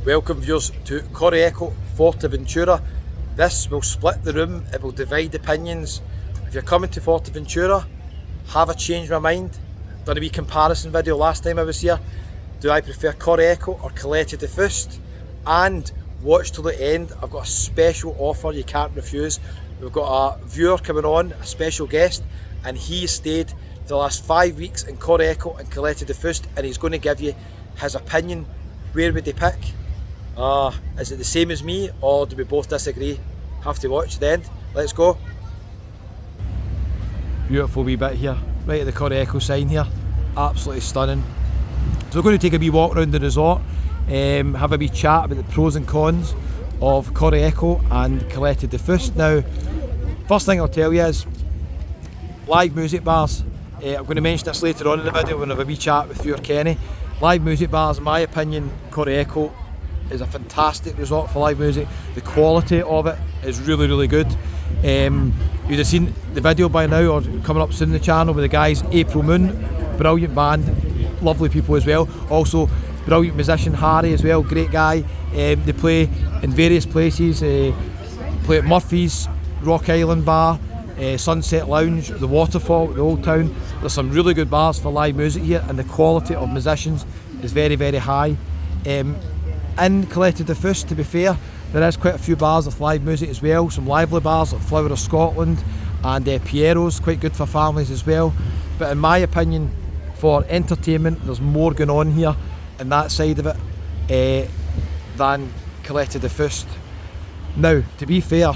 Welcome viewers to Corralejo, FUERTEVENTURA. This will split the room, it will divide opinions. If you're coming to FUERTEVENTURA, have I changed my mind? Done a wee comparison video last time I was here. Do I prefer Corralejo or Caleta De Fuste? And watch till the end, I've got a special offer you can't refuse. We've got a viewer coming on, a special guest, and he stayed the last 5 weeks in Corralejo and Caleta De Fuste, and he's going to give you his opinion. Where would he pick? Is it the same as me, or do we both disagree? Have to watch the end. Let's go. Beautiful wee bit here, right at the Corralejo sign here. Absolutely stunning. So we're going to take a wee walk around the resort, have a wee chat about the pros and cons of Corralejo and Caleta De Fuste. Now, first thing I'll tell you is live music bars. I'm going to mention this later on in the video when I have a wee chat with viewer Kenny. Live music bars, in my opinion, Corralejo is a fantastic resort for live music. The quality of it is really, really good. You'd have seen the video by now, or coming up soon on the channel, with the guys April Moon. Brilliant band, lovely people as well. Also, brilliant musician Harry as well, great guy. They play in various places, play at Murphy's, Rock Island Bar, Sunset Lounge, the Waterfall, the Old Town. There's some really good bars for live music here, and the quality of musicians is very, very high. In Caleta De Fuste, to be fair, there is quite a few bars with live music as well. Some lively bars like Flower of Scotland and Piero's, quite good for families as well. But in my opinion, for entertainment, there's more going on here in that side of it than Caleta De Fuste. Now, to be fair,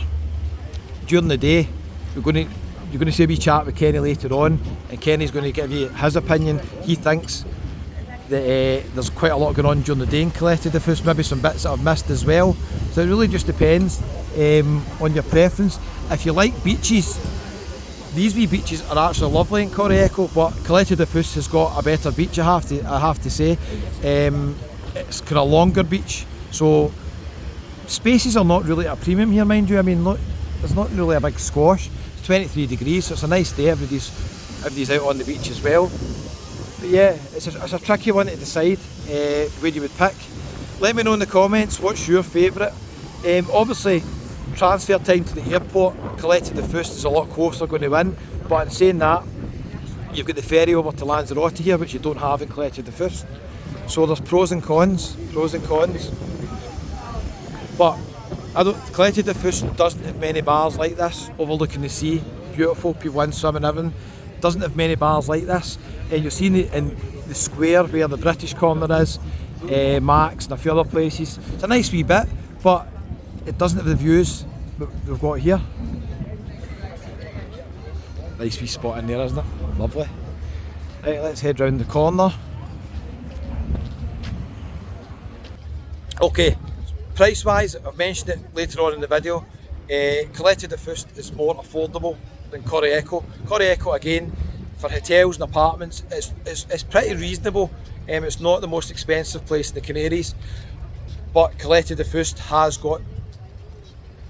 during the day, you're going to see a wee chat with Kenny later on, and Kenny's going to give you his opinion. He thinks that there's quite a lot going on during the day in Caleta De Fuste, maybe some bits that I've missed as well. So it really just depends on your preference. If you like beaches, these wee beaches are actually lovely in Corralejo, but Caleta De Fuste has got a better beach, I have to say. It's kind of longer beach, so spaces are not really at a premium here, mind you. I mean, look, there's not really a big squash. It's 23 degrees, so it's a nice day. Everybody's out on the beach as well. But yeah, it's a tricky one to decide where you would pick. Let me know in the comments what's your favourite. Obviously, transfer time to the airport, Caleta De Fuste is a lot closer going to win, but in saying that, you've got the ferry over to Lanzarote here, which you don't have in Caleta De Fuste. So there's pros and cons. But Caleta De Fuste doesn't have many bars like this, overlooking the sea, beautiful, people in swimming, everything. Doesn't have many bars like this. And you'll see in the square where the British corner is, Max and a few other places. It's a nice wee bit, but it doesn't have the views that we've got here. Nice wee spot in there, isn't it? Lovely. Right, let's head round the corner. Okay, price wise, I've mentioned it later on in the video. Caleta De Fuste is more affordable than Corralejo. Corralejo, again, for hotels and apartments, it's pretty reasonable. It's not the most expensive place in the Canaries, but Caleta De Fuste has got,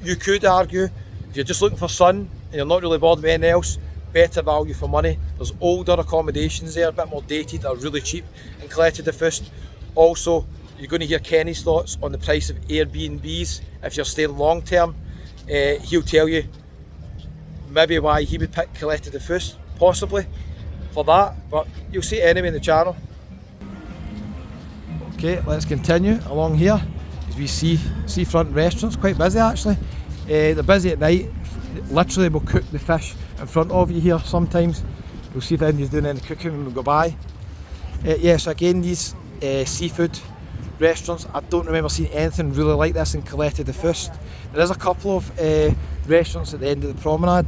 you could argue, if you're just looking for sun and you're not really bothered with anything else, better value for money. There's older accommodations there, a bit more dated, that are really cheap in Caleta De Fuste. Also, you're going to hear Kenny's thoughts on the price of Airbnbs if you're staying long term. He'll tell you maybe why he would pick Caleta De Fuste, possibly for that, but you'll see it anyway in the channel. Okay, let's continue along here. As we see seafront restaurants, quite busy actually. They're busy at night. Literally, we'll cook the fish in front of you here sometimes. We'll see if anybody's doing any cooking when we go by. Yes, again, these seafood restaurants, I don't remember seeing anything really like this in Caleta De Fuste. There is a couple of restaurants at the end of the promenade,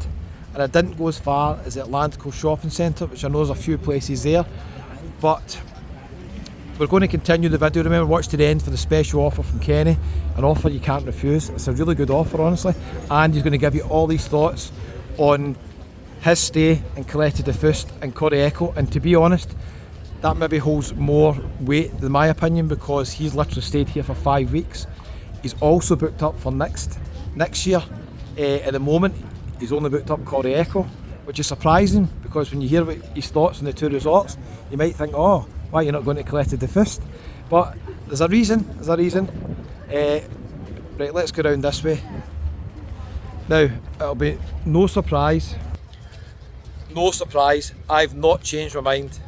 and I didn't go as far as the Atlantico shopping centre, which I know there's a few places there. But we're going to continue the video. Remember, watch to the end for the special offer from Kenny, an offer you can't refuse. It's a really good offer, honestly, and he's going to give you all these thoughts on his stay in Caleta De Fuste and Corralejo. And to be honest, that maybe holds more weight in my opinion, because he's literally stayed here for 5 weeks. He's also booked up for next year. At the moment, he's only booked up Corralejo, which is surprising, because when you hear his thoughts on the two resorts, you might think, oh, why are you not going to Caleta De Fuste? But there's a reason. Right, let's go round this way. Now, it'll be no surprise, I've not changed my mind.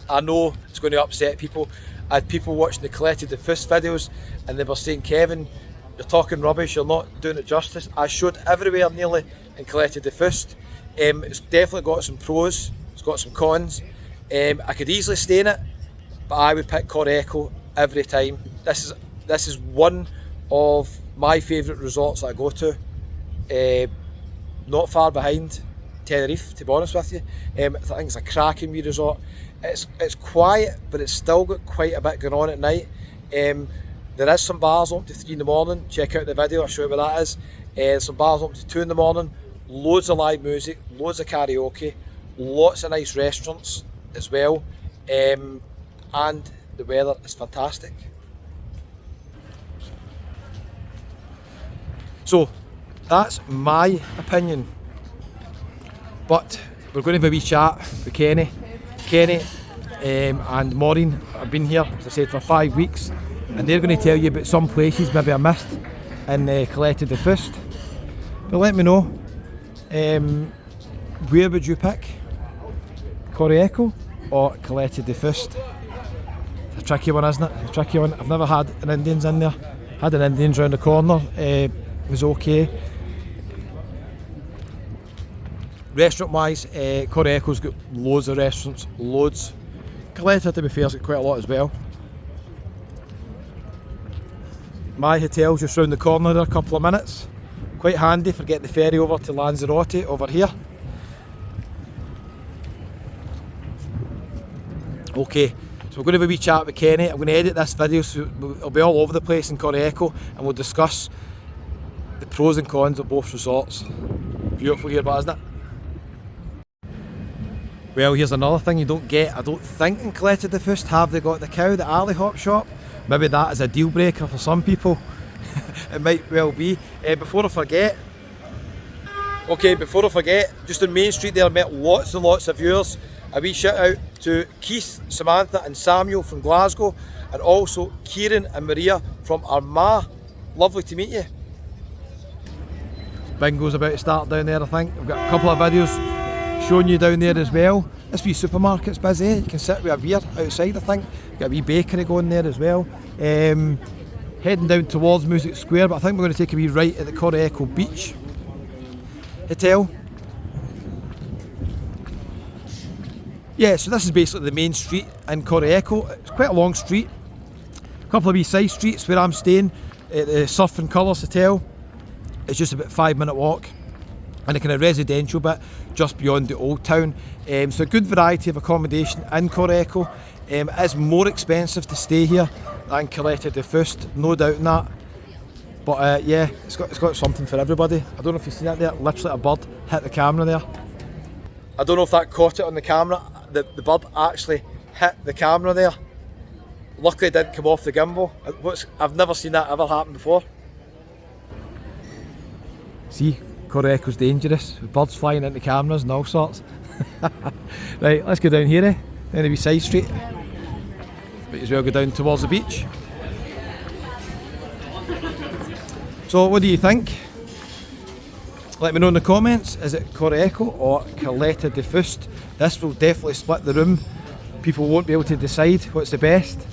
I know it's going to upset people. I had people watching the Caleta De Fuste videos and they were saying, Kevin, you're talking rubbish, you're not doing it justice. I showed everywhere nearly in Caleta De Fuste. It's definitely got some pros, it's got some cons. I could easily stay in it, but I would pick Corralejo every time. This is one of my favourite resorts that I go to. Not far behind Tenerife, to be honest with you. I think it's a cracking wee resort. It's quiet, but it's still got quite a bit going on at night. There is some bars up to 3 in the morning. Check out the video, I'll show you where that is. Some bars up to 2 in the morning. Loads of live music, loads of karaoke, lots of nice restaurants as well. And the weather is fantastic. So that's my opinion. But we're going to have a wee chat with Kenny. And Maureen have been here, as I said, for 5 weeks, and they're going to tell you about some places maybe I missed in Caleta De Fuste. But let me know, where would you pick? Corralejo or Caleta De Fuste? It's a tricky one, isn't it? A tricky one. I've never had an Indians in there. Had an Indians round the corner, it was okay. Restaurant wise, Corralejo's got loads of restaurants, loads. Caleta, to be fair, has got quite a lot as well. My hotel's just round the corner there, a couple of minutes. Quite handy for getting the ferry over to Lanzarote over here. Okay, so we're going to have a wee chat with Kenny. I'm going to edit this video so it'll be all over the place in Corralejo, and we'll discuss the pros and cons of both resorts. Beautiful here, but isn't it? Well, here's another thing you don't get, I don't think, in Caleta De Fuste. Have they got the cow, the alley hop shop? Maybe that is a deal breaker for some people. It might well be. Before I forget, just on Main Street there I met lots and lots of viewers. A wee shout out to Keith, Samantha and Samuel from Glasgow, and also Kieran and Maria from Armagh. Lovely to meet you. Bingo's about to start down there, I think. I've got a couple of videos showing you down there as well. This wee supermarket's busy. You can sit with a beer outside, I think. Got a wee bakery going there as well. Heading down towards Music Square, but I think we're going to take a wee right at the Corralejo Beach Hotel. Yeah, so this is basically the main street in Corralejo. It's quite a long street. A couple of wee side streets where I'm staying at the Surf and Colours Hotel. It's just about a 5-minute walk. And a kind of residential bit just beyond the old town. So a good variety of accommodation in Corralejo. It is more expensive to stay here than Caleta De Fuste, no doubt in that. But yeah, it's got something for everybody. I don't know if you've seen that there, literally a bird hit the camera there. I don't know if that caught it on the camera. The bird actually hit the camera there. Luckily it didn't come off the gimbal. I've never seen that ever happen before. See? Corralejo's dangerous, with birds flying into cameras and all sorts. Right, let's go down here, down the wee side street. Might as well go down towards the beach. So what do you think? Let me know in the comments, is it Corralejo or Caleta De Fuste? This will definitely split the room. People won't be able to decide what's the best.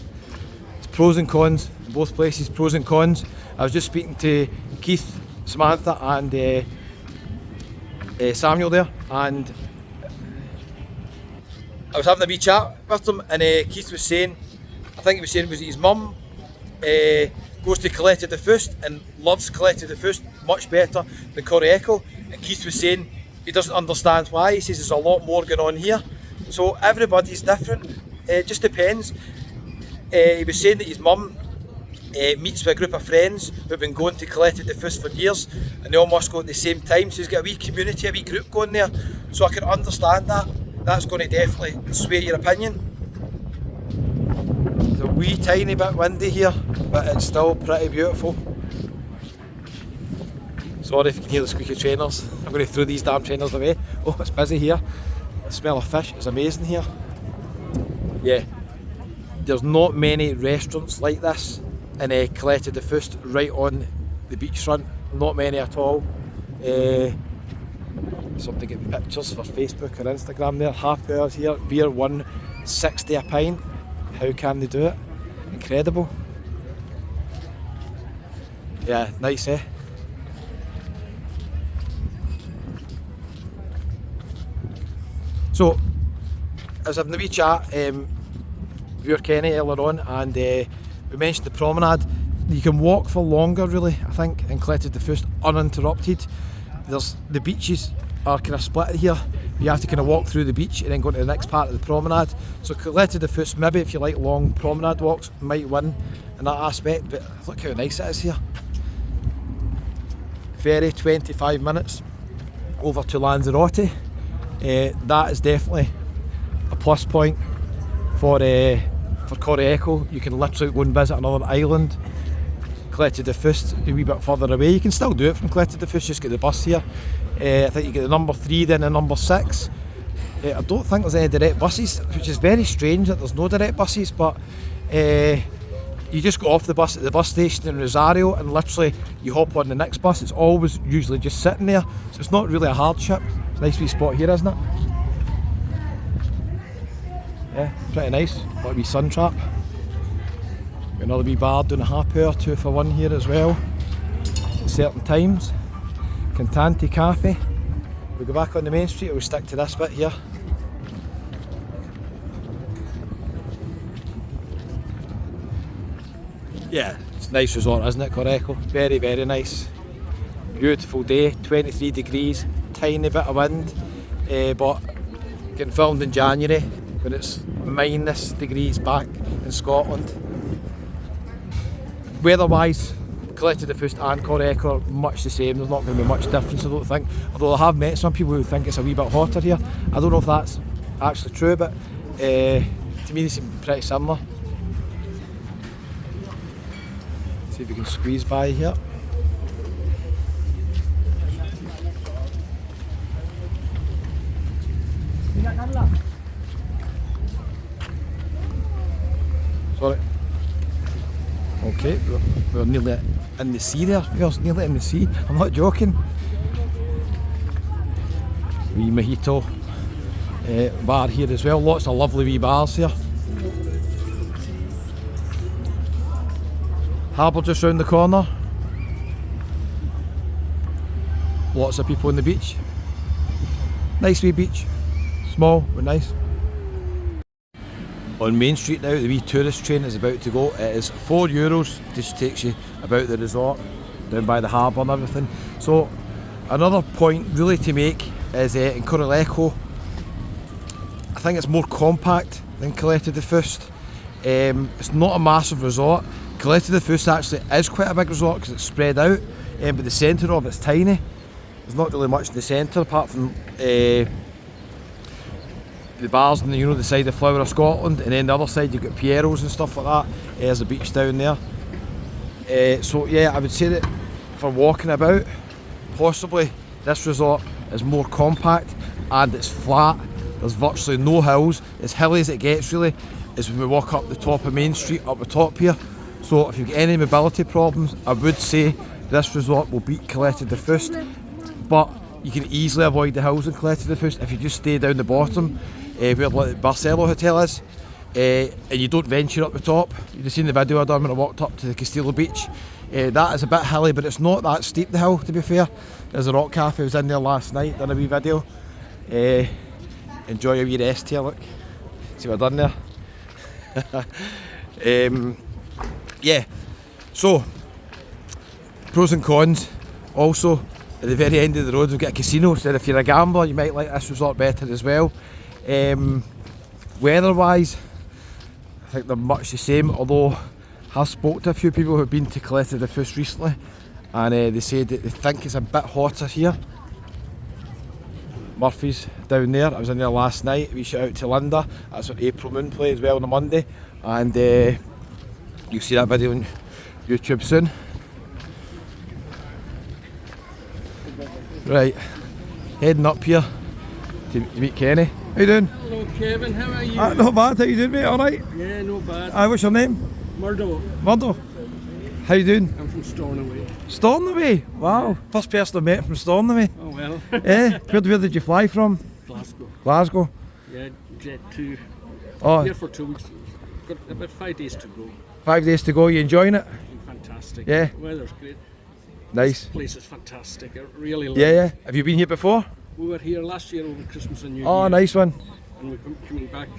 It's pros and cons, both places, pros and cons. I was just speaking to Keith, Samantha and Samuel there, and I was having a wee chat with them, and Keith was saying, I think he was saying, was his mum goes to Caleta De Fuste and loves Caleta De Fuste much better than Corralejo, and Keith was saying he doesn't understand why. He says there's a lot more going on here. So everybody's different, it just depends. He was saying that his mum meets with a group of friends who've been going to Caleta De Fuste for years, and they all must go at the same time, so he's got a wee community, a wee group going there, so I can understand that. That's going to definitely sway your opinion. It's a wee tiny bit windy here, but it's still pretty beautiful. Sorry if you can hear the squeaky trainers. I'm going to throw these damn trainers away. Oh, it's busy here. The smell of fish is amazing here. Yeah, there's not many restaurants like this in Caleta De Fuste, right on the beachfront. Not many at all. Something getting pictures for Facebook or Instagram there. Happy hours here. Beer $1.60 a pint. How can they do it? Incredible. Yeah, nice, eh? So, I was having a wee chat with Kenny earlier on, and we mentioned the promenade. You can walk for longer, really, I think, in Caleta De Fuste uninterrupted. The beaches are kind of split here. You have to kind of walk through the beach and then go to the next part of the promenade. So Caleta De Fuste, maybe if you like long promenade walks, might win in that aspect, but look how nice it is here. Ferry, 25 minutes over to Lanzarote. That is definitely a plus point for Corralejo. You can literally go and visit another island. Caleta De Fuste, a wee bit further away. You can still do it from Caleta De Fuste, just get the bus here. I think you get the number 3 then and number 6. I don't think there's any direct buses, which is very strange that there's no direct buses, but you just go off the bus at the bus station in Rosario and literally you hop on the next bus. It's always usually just sitting there, so it's not really a hardship. It's a nice wee spot here, isn't it? Yeah, pretty nice. Got a wee sun trap. Got another wee bar doing a happy hour, 2 for 1 here as well at certain times. Cantante Cafe. We go back on the main street, or we stick to this bit here. Yeah, it's a nice resort, isn't it, Corralejo? Very, very nice. Beautiful day, 23 degrees, tiny bit of wind, but getting filmed in January when it's -degrees back in Scotland. Weather-wise, Caleta De Fuste and Corralejo are much the same. There's not going to be much difference, I don't think. Although I have met some people who think it's a wee bit hotter here. I don't know if that's actually true, but to me they seem pretty similar. See if we can squeeze by here. Sorry. Okay, we're nearly in the sea there. We're nearly in the sea. I'm not joking. Wee mojito bar here as well. Lots of lovely wee bars here. Harbour just round the corner. Lots of people on the beach. Nice wee beach. Small but nice. On Main Street now, the wee tourist train is about to go. It is €4. Just takes you about the resort, down by the harbour and everything. So another point really to make is in Corralejo, I think it's more compact than Caleta De Fuste. It's not a massive resort. Caleta De Fuste actually is quite a big resort because it's spread out, but the centre of it's tiny. There's not really much in the centre apart from the bars on the side of Flower of Scotland, and then the other side you've got Piero's and stuff like that. There's a beach down there. So yeah, I would say that for walking about, possibly this resort is more compact and it's flat. There's virtually no hills. As hilly as it gets really is when we walk up the top of Main Street, up the top here. So if you've got any mobility problems, I would say this resort will beat Caleta De Fuste, but you can easily avoid the hills in Caleta De Fuste if you just stay down the bottom where the Barcelo Hotel is, and you don't venture up the top. You've seen the video I done when I walked up to the Castillo Beach. That is a bit hilly, but it's not that steep, the hill, to be fair. There's a rock cafe, I was in there last night, done a wee video. Enjoy a wee rest here, look. See what I've done there. Yeah, so pros and cons. Also, at the very end of the road we've got a casino, so if you're a gambler you might like this resort better as well. Weather-wise, I think they're much the same, although I have spoke to a few people who have been to Caleta De Fuste recently, and they said that they think it's a bit hotter here. Murphy's down there, I was in there last night. We shout out to Linda, that's what April Moon played as well on a Monday, and you'll see that video on YouTube soon. Right, heading up here to meet Kenny. How you doing? Hello Kevin, how are you? Not bad, how you doing mate, alright? Yeah, not bad. What's your name? Murdo. Murdo? How you doing? I'm from Stornoway. Stornoway? Wow. First person I met from Stornoway. Oh well. Where did you fly from? Glasgow. Glasgow. Yeah, Jet 2. Oh, Here for 2 weeks. Got about 5 days to go. 5 days to go. You enjoying it? Fantastic. Yeah. Weather's great. Nice. This place is fantastic. I really love Yeah, it. yeah. Have you been here before? We were here last year over Christmas and New Year. Oh, nice one. And we're coming back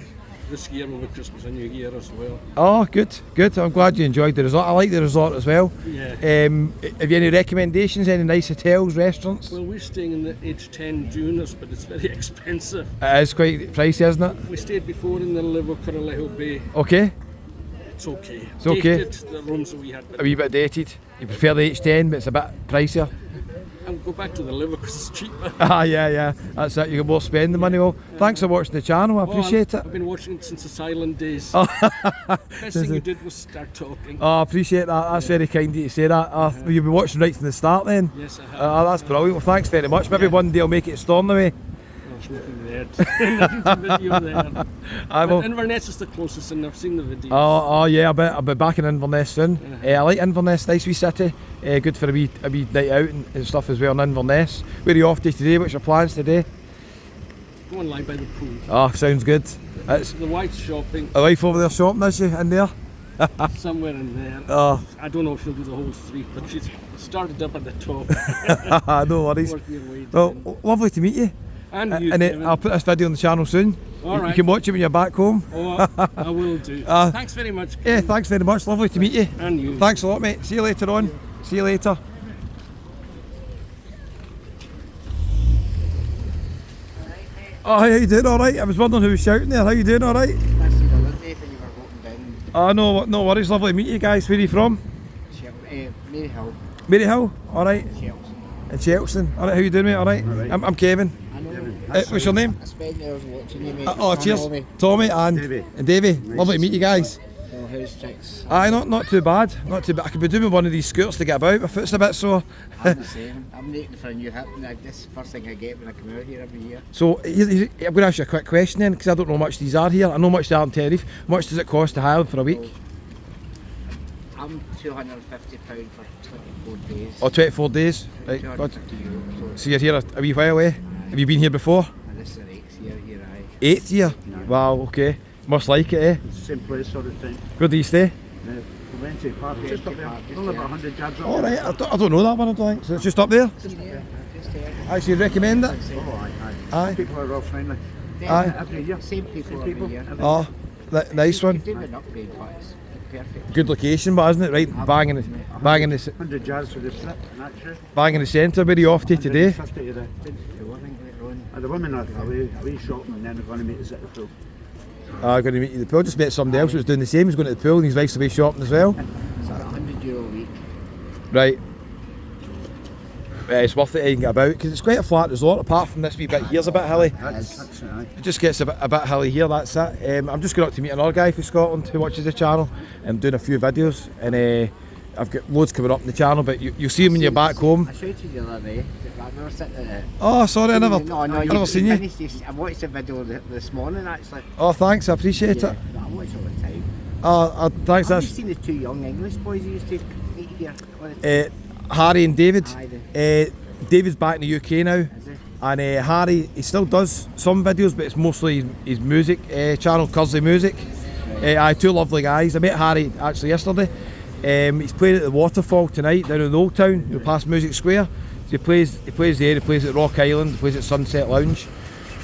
this year over Christmas and New Year as well. Oh, good, good. I'm glad you enjoyed the resort. I like the resort as well. Yeah. Have you any recommendations? Any nice hotels, restaurants? Well, we're staying in the H10 Dunes, but it's very expensive. It is quite pricey, isn't it? We stayed before in the Liver Corralejo Bay. Okay. It's okay. It's okay. Dated, the rooms that we had. A wee bit dated. You prefer the H10, but it's a bit pricier. And go back to the Liver because it's cheaper. Ah, yeah, yeah. That's it. You can both spend the money. Well, thanks for watching the channel. I appreciate it. I've been watching it since the silent days. Oh. Best thing you did was start talking. Oh, I appreciate that. That's very kind of you to say that. You've been watching right from the start then? Yes, I have. That's brilliant. Well, thanks very much. Maybe one day I'll make it Stornoway. There's nothing there. Nothing to video there. I will. Inverness is the closest, and I've seen the video. Oh yeah, I'll be back in Inverness soon. I like Inverness, nice wee city. Good for a wee night out and stuff as well in Inverness. Where are you off to today? What's your plans today? Go and lie by the pool. Oh, sounds good. It's The wife's shopping. a wife over there shopping, is she, in there? Somewhere in there. Oh, I don't know if she'll do the whole street, but she's started up at the top. no worries. Work your way down. Well, lovely to meet you. And you, And Kevin. I'll put this video on the channel soon. All right. You can watch it when you're back home. Oh, I will do. Thanks very much. Yeah, thanks very much. Lovely to meet you. And you. Thanks a lot, mate. See you later on. See you later. Oh, how you doing? All right. I was wondering who was shouting there. How you doing? All right. Oh, no worries. Lovely to meet you guys. Where are you from? Mary Hill. Mary Hill. All right. Chelsea. In Chelmsford. All right. How you doing, mate? All right. I'm Kevin. I know. What's your name? I spent hours watching you, mate. Oh, cheers. Tommy and Davey. Lovely to meet you guys. Oh, how's tricks? Aye, not too bad. Not too bad. I could be doing one of these scooters to get about. My foot's a bit sore. I'm the same. I'm waiting for a new hip, and this is the first thing I get when I come out here every year. So I'm going to ask you a quick question then, because I don't know how much these are here. I know how much they are in Tenerife. How much does it cost to hire them for a week? I'm £250 for 24 days. Oh, 24 days. Right, good. €250, So you're here a wee while, eh? Have you been here before? and this is the 8th year here, aye. 8th year? Wow, okay. Must like it, eh? Same place sort of thing. Where do you stay? Venti Park, just up there. Only about 100 yards up. Alright, I don't know that one, I don't think. So it's just up there? Just there, just there. Actually, you'd recommend it? Oh, aye. Aye. People are all friendly. Aye. Every year. Same people every year. Oh, nice one. You do an upgrade, but it's perfect. Good location, but isn't it? Right, bang in the 100 yards for the strip, and that's true. bang in the centre. Where are you off to today? 150 to the... The woman later on. The women are away shopping, and then they're going to meet us at the pool. I'm going to meet you at the pool. Just met somebody else who was doing the same. He's going to the pool and his wife's away shopping as well. It's €100 a week. Right. It's worth it to get about because it's quite a flat resort. Apart from this wee bit here's a bit hilly. That's aye. It just gets a bit hilly here. That's it. I'm just going up to meet another guy from Scotland who watches the channel. I'm doing a few videos and I've got loads coming up on the channel. But you'll see him when you're back home. I showed you the other day. We were sitting at Oh, sorry, I never seen you. I watched the video this morning actually. Oh, thanks. I appreciate Yeah, it. I watch all the time. Thanks. Have you That's seen the two young English boys who used to meet here all the time? Harry and David. Aye, David's back in the UK now. Is it? And Harry, he still does some videos, but it's mostly his music channel, Cursley Music. Two lovely guys. I met Harry actually yesterday. He's playing at the Waterfall tonight down in the Old Town, past Music Square. So he plays there. He plays at Rock Island. He plays at Sunset Lounge.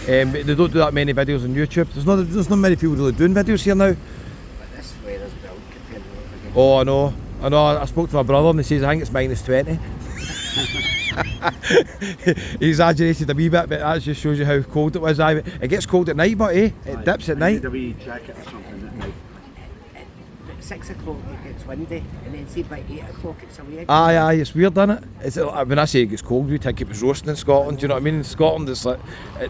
But they don't do that many videos on YouTube. There's not many people really doing videos here now. But this weather's built compared to what we're Oh, I know. I spoke to my brother and he says I think it's -20. He exaggerated a wee bit, but that just shows you how cold it was. It gets cold at night, but it dips at I night. need a wee jacket or something at night. At 6 o'clock it gets windy, and then say by 8 o'clock it's away again. Aye, it's weird, isn't it? When I say it gets cold, we think it was roasting in Scotland. Do you know what I mean? In Scotland, it's like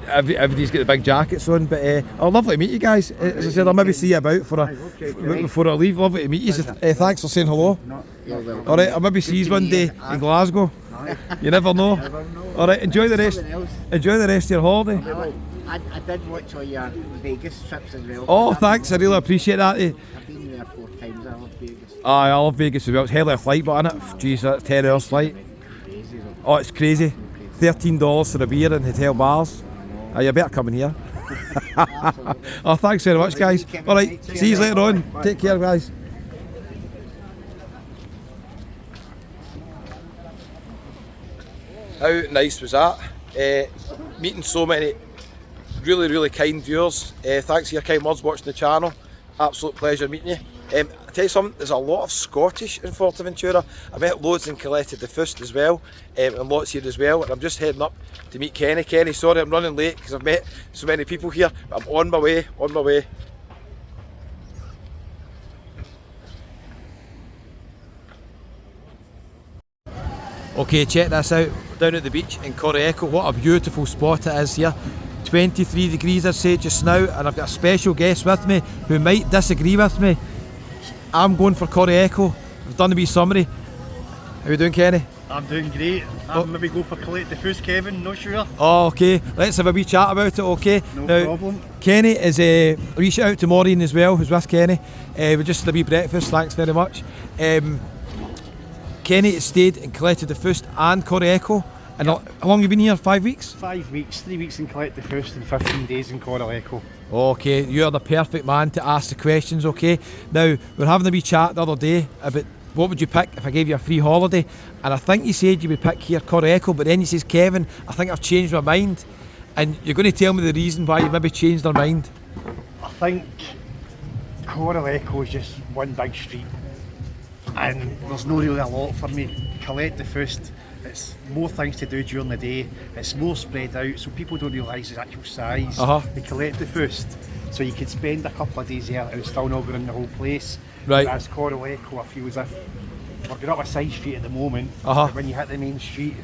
everybody's got the big jackets on. But lovely to meet you guys. As I said, I'll maybe see you about before I leave. Lovely to meet you. Thanks for saying hello. You're welcome. All right, I'll maybe see you one day in Glasgow. You never know. All right, enjoy the rest. Enjoy the rest of your holiday. I did watch all your Vegas trips as well. Oh, thanks. I really appreciate that. I've been there 4 times. I love Vegas. Aye, I love Vegas as well. It's hell of a flight, but innit? Jeez, that's 10 hours flight. Oh, it's crazy. $13 for a beer in hotel bars. Oh, you better come in here. Oh, thanks very much, guys. Alright, see you later on. Take care, guys. How nice was that? Meeting so many really kind viewers. Thanks for your kind words watching the channel. Absolute pleasure meeting you. I tell you something, there's a lot of Scottish in FUERTEVENTURA. I met loads in Caleta De Fuste as well, and lots here as well. And I'm just heading up to meet Kenny. Kenny, sorry I'm running late because I've met so many people here, but I'm on my way, Okay, check this out, down at the beach in Corralejo. What a beautiful spot it is here. 23 degrees I'd say just now, and I've got a special guest with me who might disagree with me. I'm going for Corralejo. I've done a wee summary. How you doing, Kenny? I'm doing great. I'll maybe go for Caleta De Fuste, Kevin, not sure. Oh, okay. Let's have a wee chat about it, okay? No now, problem. Kenny is a wee shout out to Maureen as well, who's with Kenny. We just had a wee breakfast, thanks very much. Kenny has stayed in Caleta De Fuste and Corralejo. And how long have you been here? 5 weeks? 5 weeks, 3 weeks in Caleta De Fuste and 15 days in Corralejo. Okay, you're the perfect man to ask the questions, okay? Now, we were having a wee chat the other day about what would you pick if I gave you a free holiday, and I think you said you would pick here Corralejo, but then you says, Kevin, I think I've changed my mind, and you're going to tell me the reason why you maybe changed your mind. I think Corralejo is just one big street and there's no really a lot for me. Caleta De Fuste, it's more things to do during the day, it's more spread out so people don't realise the actual size of Caleta De Fuste. So you could spend a couple of days there and still not go in the whole place. Right. Whereas Corralejo, I feel as if we're going up a side street at the moment, but when you hit the main street...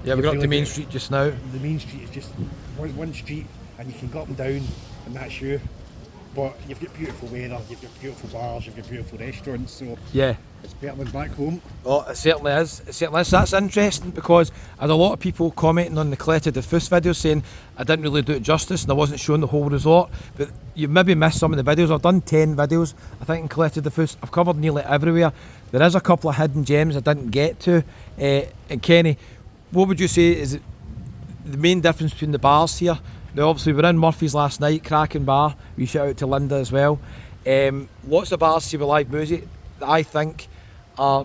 Yeah, we're going up the main street just now. The main street is just one street and you can go up and down and that's you. But you've got beautiful weather, you've got beautiful bars, you've got beautiful restaurants, so yeah, it's better than back home. Oh, it certainly is. It certainly is. That's interesting because I had a lot of people commenting on the Caleta De Fuste video saying I didn't really do it justice and I wasn't showing the whole resort. But you maybe missed some of the videos. I've done 10 videos, I think, in Caleta De Fuste. I've covered nearly everywhere. There is a couple of hidden gems I didn't get to. And Kenny, what would you say is the main difference between the bars here? Now, obviously, we were in Murphy's last night, cracking bar. We shout out to Linda as well. Lots of bars here with live music that I think are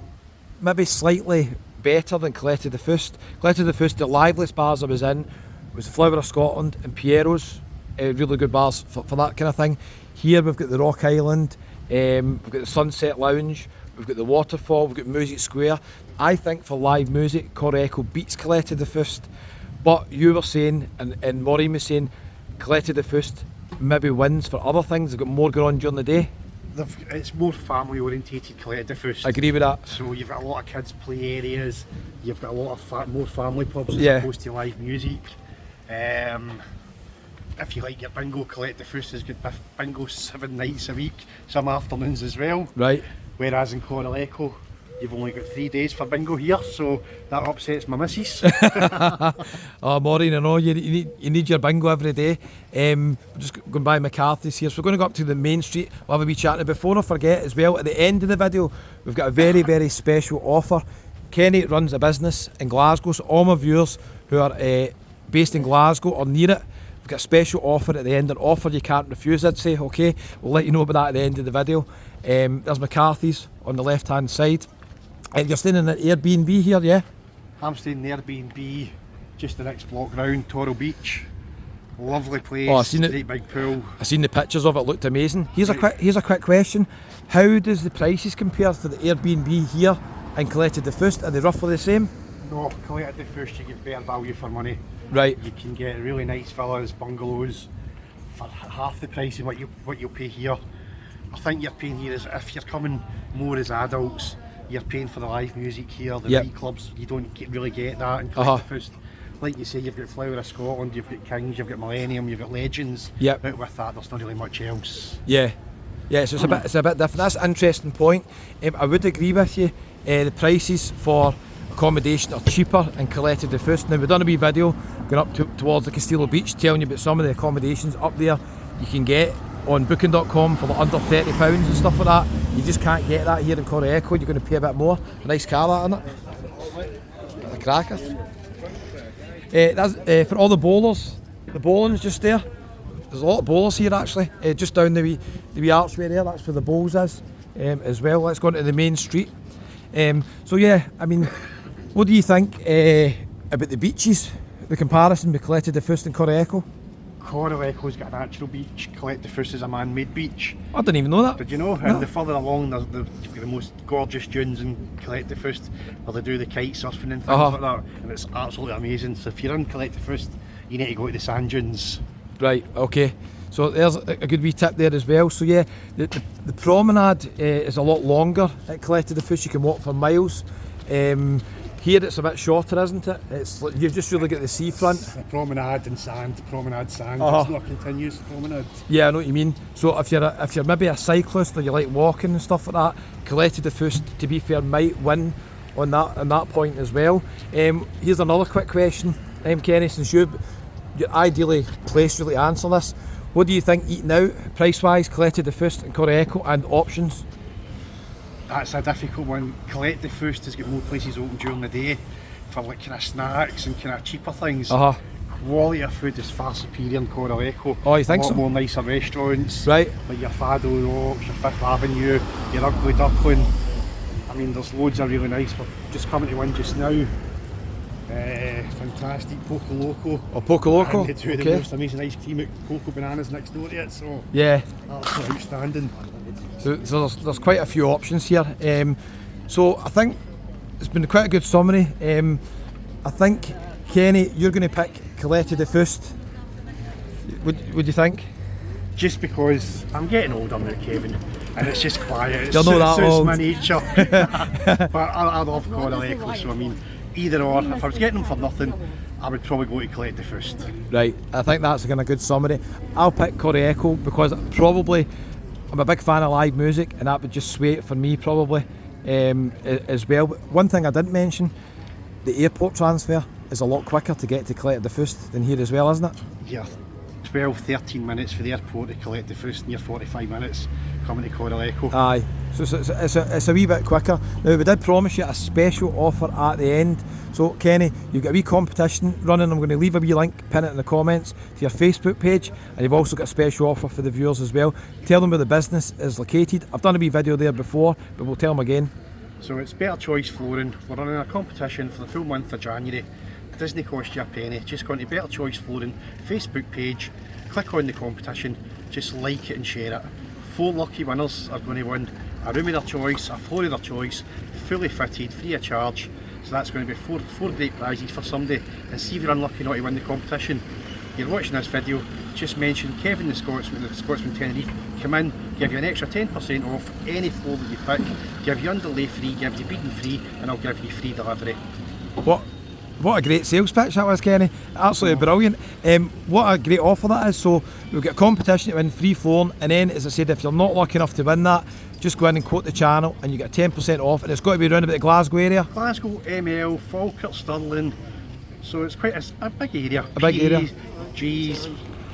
maybe slightly better than Caleta De Fuste. Caleta De Fuste, the liveliest bars I was in was the Flower of Scotland and Piero's. Really good bars for that kind of thing. Here we've got the Rock Island, we've got the Sunset Lounge, we've got the Waterfall, we've got Music Square. I think for live music, Corralejo beats Caleta De Fuste. But you were saying, and Maureen was saying, Caleta De Fuste maybe wins for other things. They've got more going on during the day. It's more family orientated, Caleta De Fuste. I agree with that. So you've got a lot of kids play areas, you've got a lot of more family pubs as opposed to live music. If you like your bingo, Caleta De Fuste has got bingo 7 nights a week, some afternoons as well. Right. Whereas in Corralejo, you've only got 3 days for bingo here, so that upsets my missus. Oh, Maureen, I know you need your bingo every day. We're just going by McCarthy's here, so we're going to go up to the main street. We'll have a wee chat. Before I forget as well, at the end of the video, we've got a very special offer. Kenny runs a business in Glasgow, so all my viewers who are based in Glasgow or near it, we've got a special offer at the end, an offer you can't refuse, I'd say, okay? We'll let you know about that at the end of the video. There's McCarthy's on the left hand side. And you're staying in an Airbnb here, yeah? I'm staying in an Airbnb, just the next block round, Toro Beach. Lovely place, I seen great big pool. I've seen the pictures of it, looked amazing. Here's a quick question. How does the prices compare to the Airbnb here in Caleta De Fuste? Are they roughly the same? No, Caleta De Fuste you get better value for money. Right. You can get really nice villas, bungalows for half the price of what you'll pay here. I think you're paying here is if you're coming more as adults, you're paying for the live music here, the nightclubs, you don't really get that in Caleta De Fuste. Like you say, you've got Flower of Scotland, you've got Kings, you've got Millennium, you've got Legends. But with that, there's not really much else. Yeah, so it's a bit different. That's an interesting point. I would agree with you. The prices for accommodation are cheaper in Caleta De Fuste. Now, we've done a wee video going up towards the Castillo Beach, telling you about some of the accommodations up there you can get. on booking.com for like under £30 and stuff like that. You just can't get that here in Corralejo. You're going to pay a bit more. A nice car that, isn't it? A cracker. That's for all the bowlers. The bowling's just there. There's a lot of bowlers here actually. Just down the wee archway there. That's where the bowls is as well. Let's go into the main street. So yeah, I mean, what do you think about the beaches? The comparison with Caleta De Fuste and Corralejo? Corralejo's got a natural beach. Caleta De Fuste is a man-made beach. I didn't even know that. Did you know? And the further along, you've got the most gorgeous dunes in Caleta De Fuste, where they do the kite surfing and things like that, and it's absolutely amazing. So if you're in Caleta De Fuste, you need to go to the sand dunes. Right. Okay. So there's a good wee tip there as well. So yeah, the promenade is a lot longer at Caleta De Fuste. You can walk for miles. Here it's a bit shorter, isn't it? It's you've just really got the seafront. It's a promenade and sand, promenade sand. It's not a continuous promenade. Yeah, I know what you mean. So if you're maybe a cyclist or you like walking and stuff like that, Caleta De Fuste, to be fair, might win on that point as well. Here's another quick question, Kenny, since you're ideally placed to really answer this. What do you think eating out, price-wise, Caleta De Fuste and Corralejo, and options? That's a difficult one. Caleta De Fuste has got more places open during the day for like kind of snacks and kind of cheaper things. Quality of food is far superior in Corralejo. Oh, you think so? A lot more nicer restaurants. Right. Like your Fado Rocks, your Fifth Avenue, your Ugly Duckling. I mean, there's loads of really nice. We're just coming to one just now. Fantastic Poco Loco. Oh, Poco Loco. And they do the most amazing ice cream at Cocoa Bananas next door to it. So yeah, absolutely outstanding. So there's quite a few options here. So I think it's been quite a good summary. I think, Kenny, you're going to pick Caleta De Fuste. Would you think? Just because I'm getting older now, Kevin, and it's just quiet. It You're not that suits old. my nature. But I love Corralejo, so I mean, either or. If I was getting them for nothing, I would probably go to Caleta De Fuste. Right, I think that's a good summary. I'll pick Corralejo because I'm a big fan of live music, and that would just sway it for me probably as well. But one thing I didn't mention, the airport transfer is a lot quicker to get to Caleta De Fuste than here as well, isn't it? Yeah, 12-13 minutes for the airport to Caleta De Fuste, near 45 minutes coming to Corralejo. Aye, so it's a wee bit quicker. Now we did promise you a special offer at the end. So Kenny, you've got a wee competition running. I'm going to leave a wee link, pin it in the comments to your Facebook page, and you've also got a special offer for the viewers as well. Tell them where the business is located. I've done a wee video there before, but we'll tell them again. So it's Better Choice Flooring. We're running a competition for the full month of January. It doesn't cost you a penny. Just go into Better Choice Flooring Facebook page, click on the competition, just like it and share it. 4 lucky winners are going to win a room of their choice, a floor of their choice, fully fitted, free of charge. So that's going to be four great prizes for somebody. And see if you're unlucky not to win the competition. You're watching this video, just mention Kevin the Scotsman Tenerife. Come in, give you an extra 10% off any floor that you pick, give you underlay free, give you beading free, and I'll give you free delivery. What a great sales pitch that was, Kenny. Absolutely brilliant. What a great offer that is. So we've got a competition to win free flooring, and then, as I said, if you're not lucky enough to win that, just go in and quote the channel and you get 10% off, and it's got to be around about the Glasgow area. Glasgow, ML, Falkirk, Stirling, so it's quite a big area. A big area. G's,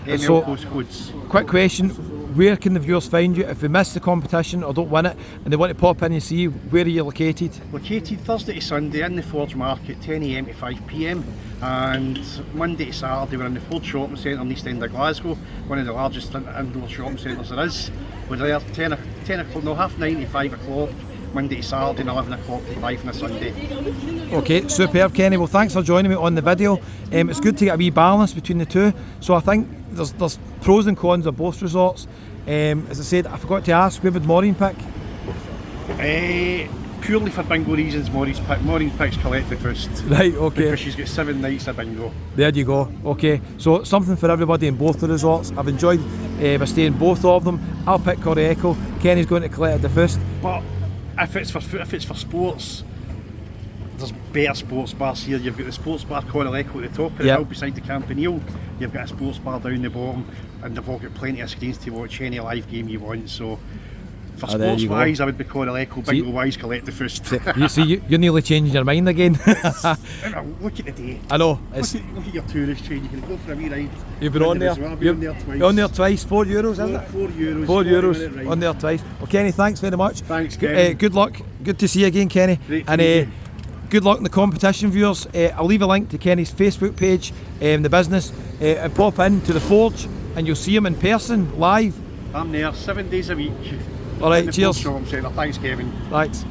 ML So, postcodes. Quick question, where can the viewers find you if they miss the competition or don't win it and they want to pop in and see you? Where are you located? Located Thursday to Sunday in the Forge Market, 10 AM to 5 PM, and Monday to Saturday we're in the Forge Shopping Centre in the East End of Glasgow, one of the largest indoor shopping centres there is. We're there 10 o'clock, no, 9:30 to 5 o'clock, Monday to Saturday, and 11 o'clock to 5 on a Sunday. Okay, superb, Kenny. Well, thanks for joining me on the video. It's good to get a wee balance between the two. So I think there's pros and cons of both resorts. As I said, I forgot to ask, where would Maureen pick? Purely for bingo reasons, Maureen picks Caleta De Fuste. Right, okay. Because she's got 7 nights of bingo. There you go. Okay, so something for everybody in both the resorts. I've enjoyed by staying both of them. I'll pick Corralejo. Kenny's going to Caleta De Fuste. But if it's for sports, there's better sports bars here. You've got the sports bar Corralejo at the top of the hill beside the Campanile. You've got a sports bar down the bottom, and they've all got plenty of screens to watch any live game you want. So For Oh, there sports you go. wise, I would be Corralejo, bingo wise, Caleta De Fuste. You see, you're nearly changing your mind again. Look at the day. I know. It's, Look at your tourist train, you can go for a wee ride. you've been on there. As well. I've been on there twice. You're on there twice. €4, isn't it? €4. 4 €4 euros on there twice. Well, Kenny, thanks very much. Thanks, Kenny. Good luck. Good to see you again, Kenny. Great to And meet you. good luck in the competition, viewers. I'll leave a link to Kenny's Facebook page, the business, and pop in to the Forge, and you'll see him in person, live. I'm there 7 days a week. All right, In the cheers. Shopping Centre. Thanks, Kevin. Thanks.